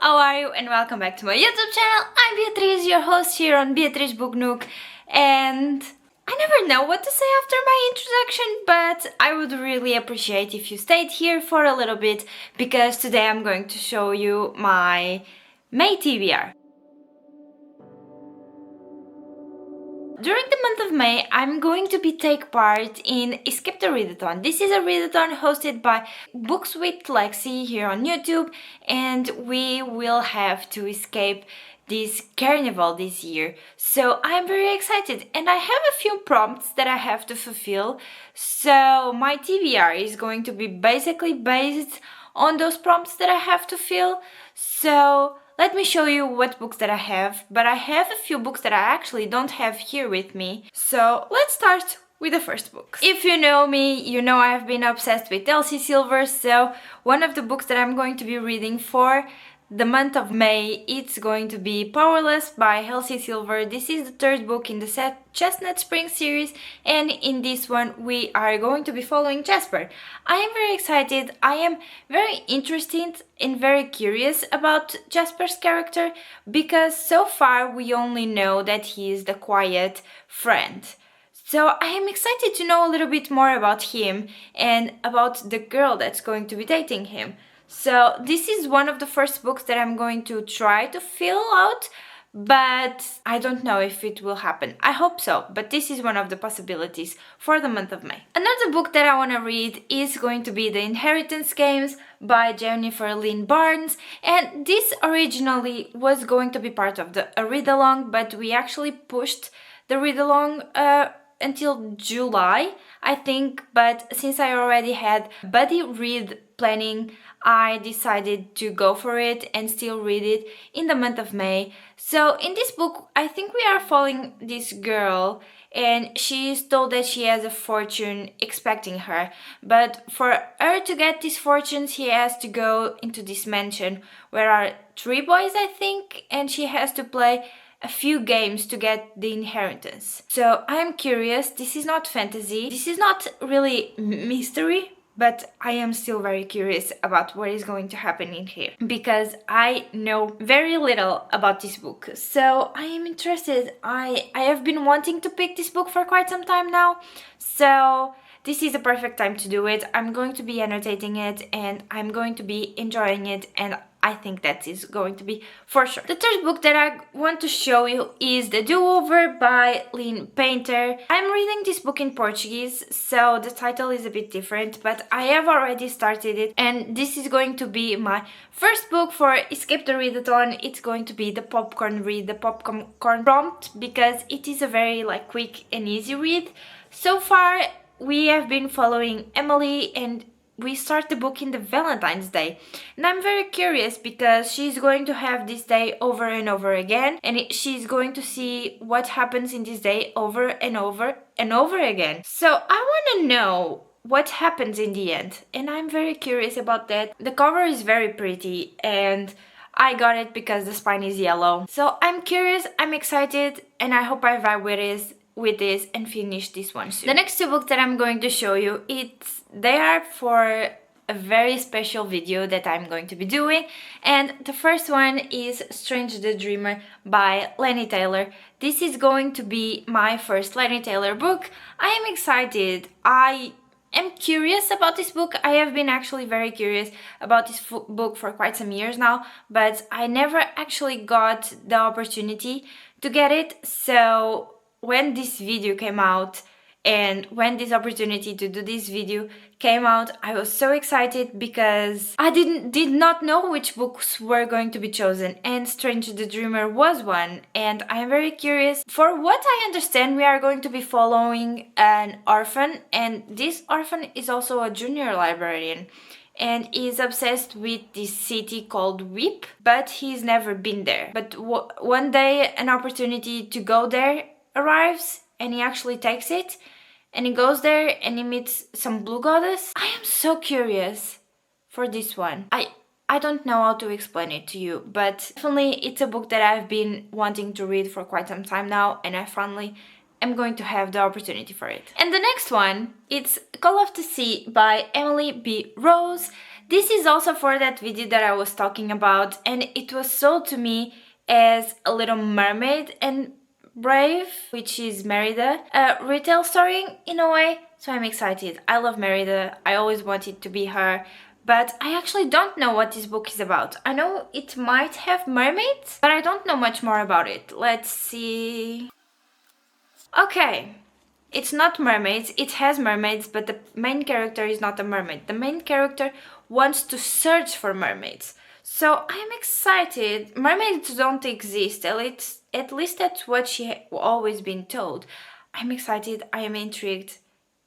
how are you? And welcome back to my YouTube channel. I'm Beatriz, your host here on Beatriz Book Nook, and I never know what to say after my introduction, but I would really appreciate if you stayed here for a little bit, because today I'm going to show you my May TBR. During the month of May, I'm going to take part in Escape the Readathon. This is a readathon hosted by Books with Lexi here on YouTube, and we will have to escape this carnival this year. So I'm very excited, and I have a few prompts that I have to fulfill. So my TBR is going to be basically based on those prompts that I have to fill. So let me show you what books that I have, but I have a few books that I actually don't have here with me. So let's start with the first book. If you know me, you know I've been obsessed with Elsie Silver, so one of the books that I'm going to be reading for the month of May, it's going to be Powerless by Elsie Silver. This is the third book in the Chestnut Spring series, and in this one we are going to be following Jasper. I am very excited. I am very interested and very curious about Jasper's character, because so far we only know that he is the quiet friend. So I am excited to know a little bit more about him and about the girl that's going to be dating him. So this is one of the first books that I'm going to try to fill out, but I don't know if it will happen. I hope so, but this is one of the possibilities for the month of May. Another book that I want to read is going to be The Inheritance Games by Jennifer Lynn Barnes, and this originally was going to be part of the read-along, but we actually pushed the read-along until July, I think, but since I already had buddy read planning, I decided to go for it and still read it in the month of May. So in this book, I think we are following this girl, and she is told that she has a fortune expecting her, but for her to get this fortune, she has to go into this mansion where are 3 boys, I think, and she has to play a few games to get the inheritance. So I am curious. This is not fantasy, this is not really mystery, but I am still very curious about what is going to happen in here, because I know very little about this book. So I am interested. I have been wanting to pick this book for quite some time now, so this is the perfect time to do it. I'm going to be annotating it and I'm going to be enjoying it, and I think that is going to be for sure. The third book that I want to show you is The Do-Over by Lynn Painter. I'm reading this book in Portuguese, so the title is a bit different, but I have already started it, and this is going to be my first book for Escape the Readathon. It's going to be the popcorn read, the popcorn prompt, because it is a very quick and easy read. So far we have been following Emily, and we start the book in the Valentine's Day, and I'm very curious because she's going to have this day over and over again, and she's going to see what happens in this day over and over and over again. So I want to know what happens in the end, and I'm very curious about that. The cover is very pretty, and I got it because the spine is yellow. So I'm curious, I'm excited, and I hope I vibe with this and finish this one soon. The next 2 books that I'm going to show you, they are for a very special video that I'm going to be doing, and the first one is Strange the Dreamer by Laini Taylor. This is going to be my first Laini Taylor book. I am excited. I am curious about this book. I have been actually very curious about this book for quite some years now, but I never actually got the opportunity to get it. So when this video came out and when this opportunity to do this video came out, I was so excited because I did not know which books were going to be chosen, and Strange the Dreamer was one, and I am very curious. For what I understand, we are going to be following an orphan, and this orphan is also a junior librarian and is obsessed with this city called Whip, but he's never been there. But one day an opportunity to go there arrives, and he actually takes it, and he goes there and he meets some blue goddess. I am so curious for this one. I don't know how to explain it to you, but definitely it's a book that I've been wanting to read for quite some time now, and I finally am going to have the opportunity for it. And the next one, it's Call of the Sea by Emily B. Rose. This is also for that video that I was talking about, and it was sold to me as a Little Mermaid and Brave, which is Merida, a retail story in a way. So I'm excited. I love Merida. I always wanted to be her. But I actually don't know what this book is about. I know it might have mermaids, but I don't know much more about it. Let's see. Okay, it's not mermaids. It has mermaids, but the main character is not a mermaid. The main character wants to search for mermaids. So I'm excited. Mermaids don't exist. At least that's what she always been told. I'm excited. I am intrigued.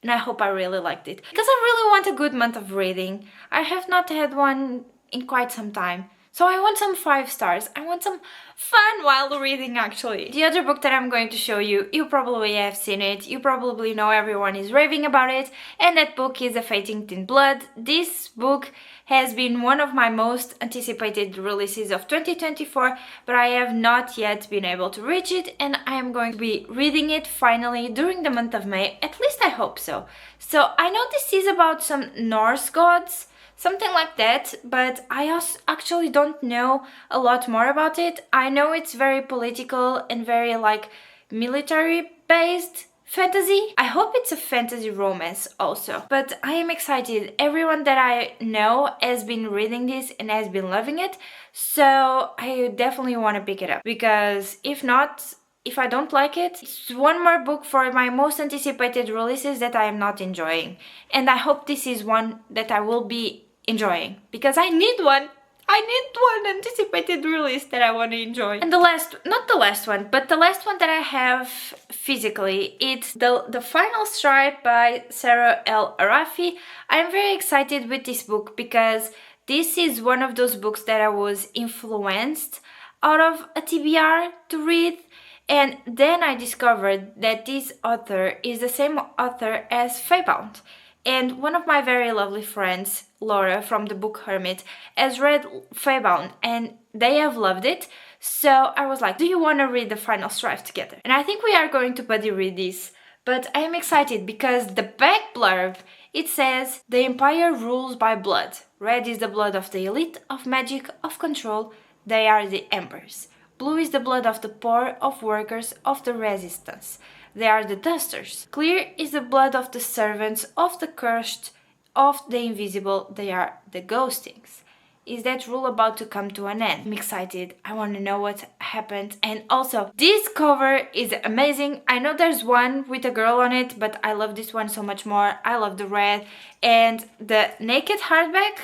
And I hope I really liked it. Because I really want a good month of reading. I have not had one in quite some time. So I want some 5 stars. I want some fun while reading, actually. The other book that I'm going to show you, you probably have seen it. You probably know everyone is raving about it. And that book is A Fating Thin Blood. This book has been one of my most anticipated releases of 2024, but I have not yet been able to reach it, and I am going to be reading it finally during the month of May. At least I hope so. So I know this is about some Norse gods, something like that, but I also actually don't know a lot more about it. I know it's very political and very like military based fantasy. I hope it's a fantasy romance also, but I am excited. Everyone that I know has been reading this and has been loving it, so I definitely want to pick it up, because if not, if I don't like it, it's one more book for my most anticipated releases that I am not enjoying. And I hope this is one that I will be enjoying, because I need one. I need one anticipated release that I want to enjoy. And the last, not the last one, but the last one that I have physically, it's the Final Strife by Sarah El-Arifi. I'm very excited with this book because this is one of those books that I was influenced out of a TBR to read. And then I discovered that this author is the same author as Fairbound. And one of my very lovely friends, Laura from the book Hermit, has read Fairbound and they have loved it. So I was like, do you want to read the Final Strife together? And I think we are going to buddy read this. But I am excited because the back blurb, it says, the Empire rules by blood. Red is the blood of the elite, of magic, of control. They are the embers. Blue is the blood of the poor, of workers, of the resistance. They are the dusters. Clear is the blood of the servants, of the cursed, of the invisible. They are the ghostings. Is that rule about to come to an end? I'm excited. I want to know what happened. And also, this cover is amazing. I know there's one with a girl on it, but I love this one so much more. I love the red. And the naked hardback,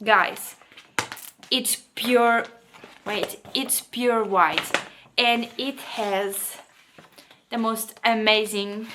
guys, it's pure, it's pure white. And it has the most amazing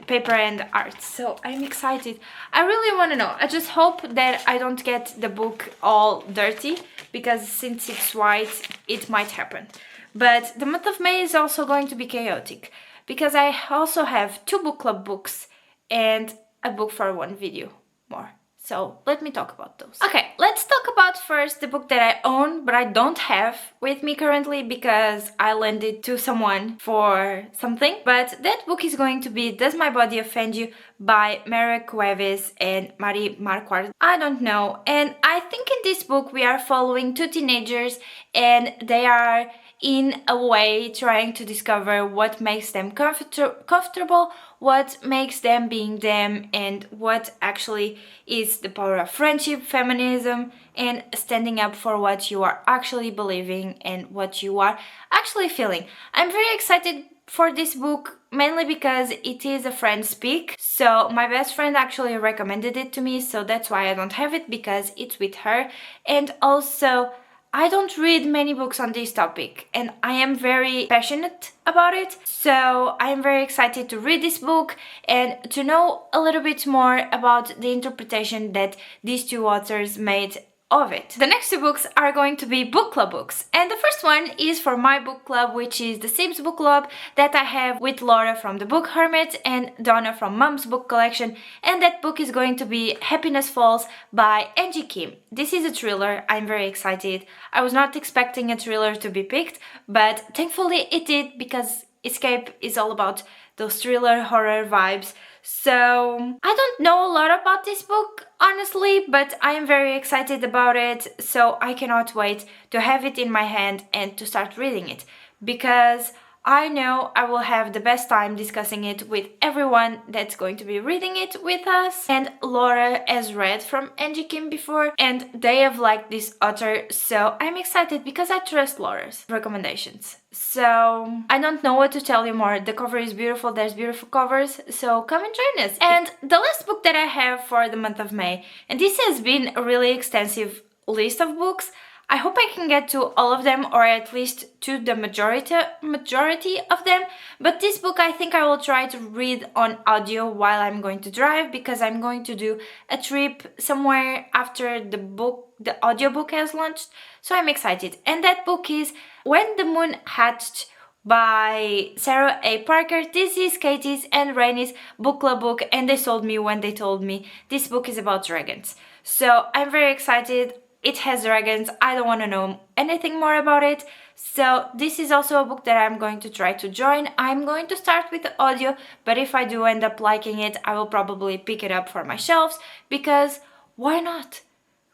paper and art, so I'm excited. I really want to know. I just hope that I don't get the book all dirty, because since it's white, it might happen. But the month of May is also going to be chaotic, because I also have 2 book club books and a book for one video more. So let me talk about those. Okay, let's talk about first the book that I own but I don't have with me currently because I lent it to someone for something. But that book is going to be Does My Body Offend You by Mayra, Cuevas and Marquardt. I don't know. And I think in this book we are following 2 teenagers and they are in a way trying to discover what makes them comfortable, what makes them being them, and what actually is the power of friendship, feminism, and standing up for what you are actually believing and what you are actually feeling. I'm very excited for this book, mainly because it is a friend speak. So my best friend actually recommended it to me, so that's why I don't have it, because it's with her. And also, I don't read many books on this topic and I am very passionate about it, so I'm very excited to read this book and to know a little bit more about the interpretation that these 2 authors made of it. The next 2 books are going to be book club books, and the first one is for my book club, which is the Sims book club that I have with Laura from the book Hermit and Donna from Mom's book collection, and that book is going to be Happiness Falls by Angie Kim. This is a thriller. I'm very excited. I was not expecting a thriller to be picked, but thankfully it did, because Escape is all about those thriller horror vibes. So I don't know a lot about this book, honestly, but I am very excited about it, so I cannot wait to have it in my hand and to start reading it, because I know I will have the best time discussing it with everyone that's going to be reading it with us. And Laura has read from Angie before, and they have liked this author, so I'm excited because I trust Laura's recommendations. So I don't know what to tell you more. The cover is beautiful, there's beautiful covers, so come and join us. And the last book that I have for the month of May, and this has been a really extensive list of books. I hope I can get to all of them, or at least to the majority of them. But this book I think I will try to read on audio while I'm going to drive, because I'm going to do a trip somewhere after the audiobook has launched. So I'm excited. And that book is When the Moon Hatched by Sarah A. Parker. This is Katie's and Rainey's book club book, and they told me when they told me this book is about dragons. So I'm very excited. It has dragons. I don't want to know anything more about it. So this is also a book that I'm going to try to join. I'm going to start with the audio, but if I do end up liking it, I will probably pick it up for my shelves, because why not?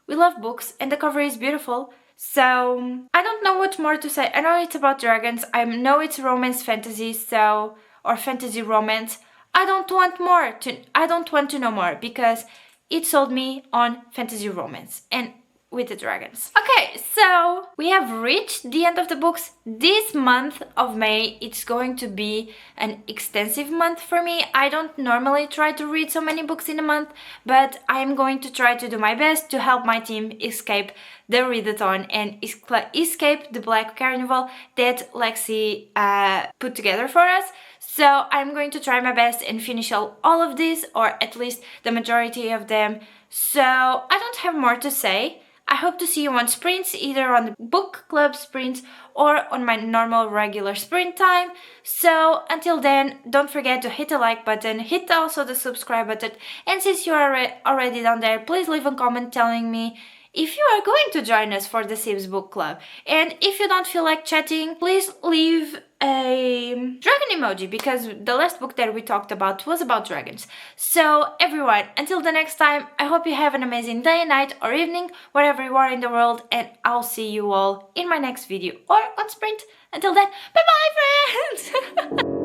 We love books and the cover is beautiful. So I don't know what more to say. I know it's about dragons. I know it's romance fantasy, or fantasy romance. I don't want to know more, because it sold me on fantasy romance and with the dragons. Okay, so we have reached the end of the books. This month of May, it's going to be an extensive month for me. I don't normally try to read so many books in a month, but I'm going to try to do my best to help my team escape the readathon and escape the Black Carnival that Lexi put together for us. So I'm going to try my best and finish all of these, or at least the majority of them. So I don't have more to say. I hope to see you on sprints, either on the book club sprints or on my normal regular sprint time. So until then, don't forget to hit the like button, hit also the subscribe button, and since you are already down there, please leave a comment telling me if you are going to join us for the Sibs Book Club. And if you don't feel like chatting, please leave a dragon emoji, because the last book that we talked about was about dragons. So everyone, until the next time, I hope you have an amazing day, night or evening, wherever you are in the world, and I'll see you all in my next video or on sprint. Until then, bye bye friends!